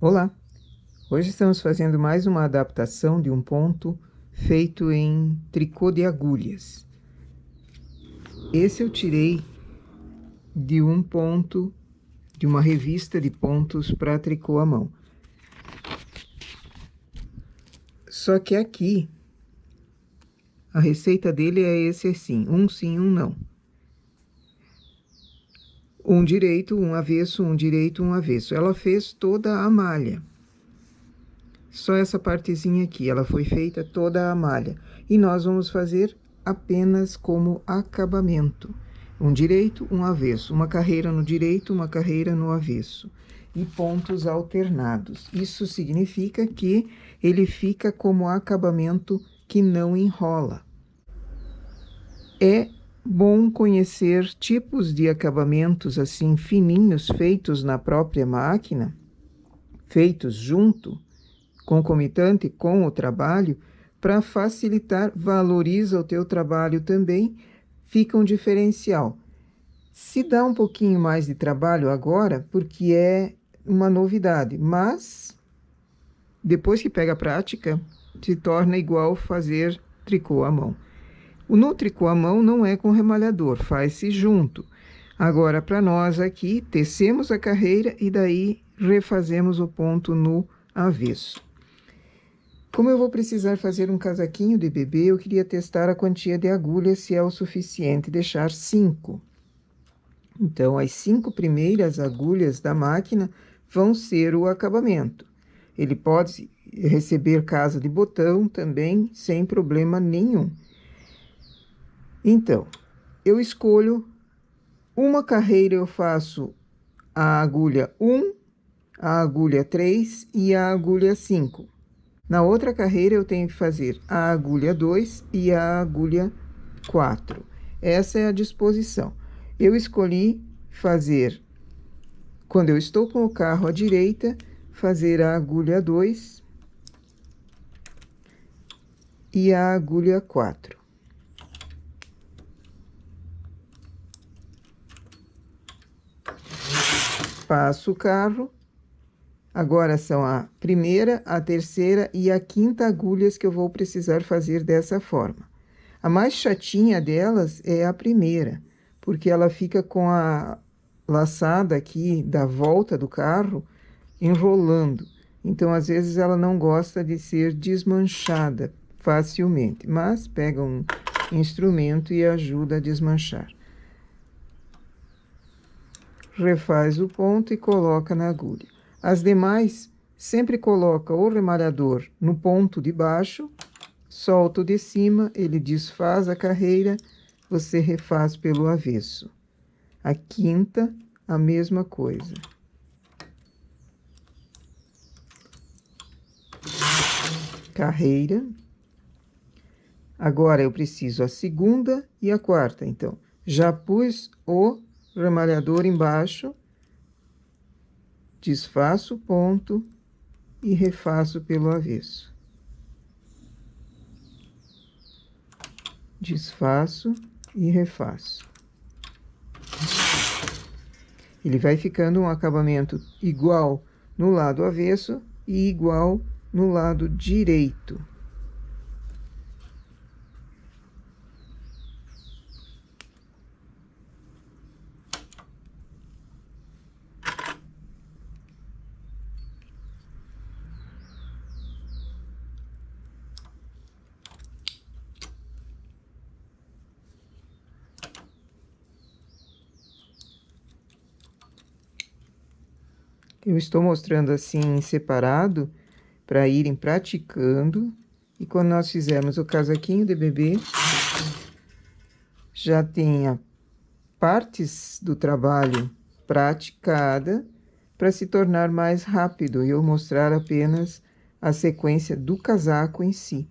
Olá! Hoje estamos fazendo mais uma adaptação de um ponto feito em tricô de agulhas. Esse eu tirei de um ponto, de uma revista de pontos para tricô à mão. Só que aqui, a receita dele é esse assim, um sim, um não. Um direito, um avesso, um direito, um avesso. Ela fez toda a malha. Só essa partezinha aqui, ela foi feita toda a malha. E nós vamos fazer apenas como acabamento. Um direito, um avesso. Uma carreira no direito, uma carreira no avesso. E pontos alternados. Isso significa que ele fica como acabamento que não enrola. É bom conhecer tipos de acabamentos assim fininhos, feitos na própria máquina, feitos junto, concomitante com o trabalho, para facilitar, valoriza o teu trabalho também, fica um diferencial. Se dá um pouquinho mais de trabalho agora, porque é uma novidade, mas depois que pega a prática, se torna igual fazer tricô à mão. No tricô à mão não é com remalhador, faz-se junto. Agora, para nós aqui, tecemos a carreira e daí refazemos o ponto no avesso. Como eu vou precisar fazer um casaquinho de bebê, eu queria testar a quantia de agulhas, se é o suficiente, deixar 5. Então, as 5 primeiras agulhas da máquina vão ser o acabamento. Ele pode receber casa de botão também, sem problema nenhum. Então, eu escolho uma carreira, eu faço a agulha 1, a agulha 3 e a agulha 5. Na outra carreira, eu tenho que fazer a agulha 2 e a agulha 4. Essa é a disposição. Eu escolhi fazer, quando eu estou com o carro à direita, fazer a agulha 2 e a agulha 4. Passo o carro. Agora são a primeira, a terceira e a quinta agulhas que eu vou precisar fazer dessa forma. A mais chatinha delas é a primeira, porque ela fica com a laçada aqui da volta do carro enrolando. Então, às vezes, ela não gosta de ser desmanchada facilmente, mas pega um instrumento e ajuda a desmanchar. Refaz o ponto e coloca na agulha. As demais, sempre coloca o remalhador no ponto de baixo, solta o de cima, ele desfaz a carreira, você refaz pelo avesso. A quinta, a mesma coisa. Carreira. Agora, eu preciso a segunda e a quarta. Então, já pus o remalhador embaixo, desfaço o ponto e refaço pelo avesso. Desfaço e refaço. Ele vai ficando um acabamento igual no lado avesso e igual no lado direito. Eu estou mostrando assim separado para irem praticando. E quando nós fizermos o casaquinho de bebê, já tenha partes do trabalho praticada para se tornar mais rápido e eu mostrar apenas a sequência do casaco em si.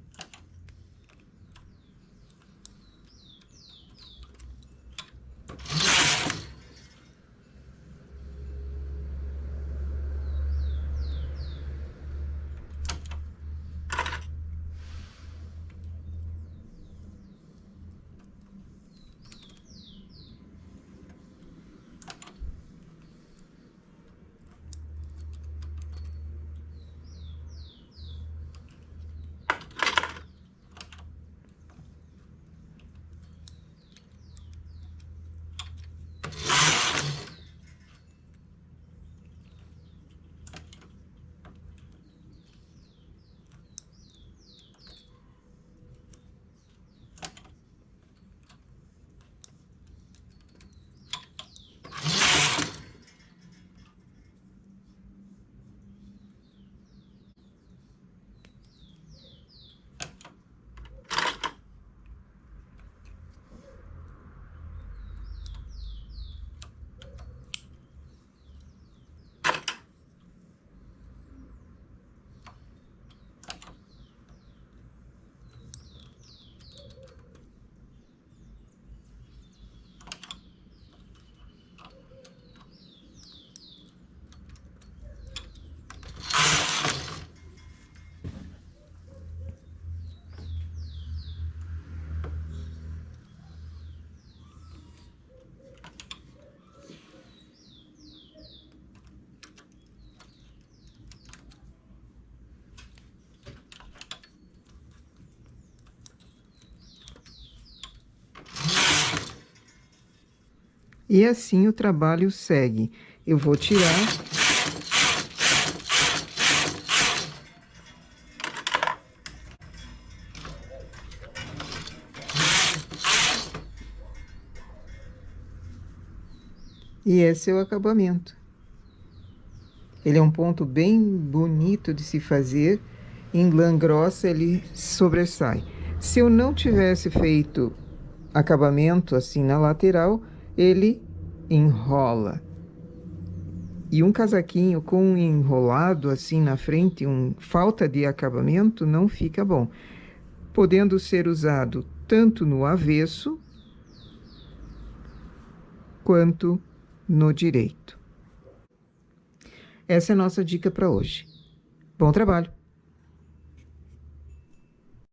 E assim o trabalho segue. Eu vou tirar. E esse é o acabamento. Ele é um ponto bem bonito de se fazer. Em lã grossa ele sobressai. Se eu não tivesse feito acabamento assim na lateral, ele enrola. E um casaquinho com um enrolado assim na frente, falta de acabamento, não fica bom. Podendo ser usado tanto no avesso quanto no direito. Essa é a nossa dica para hoje. Bom trabalho!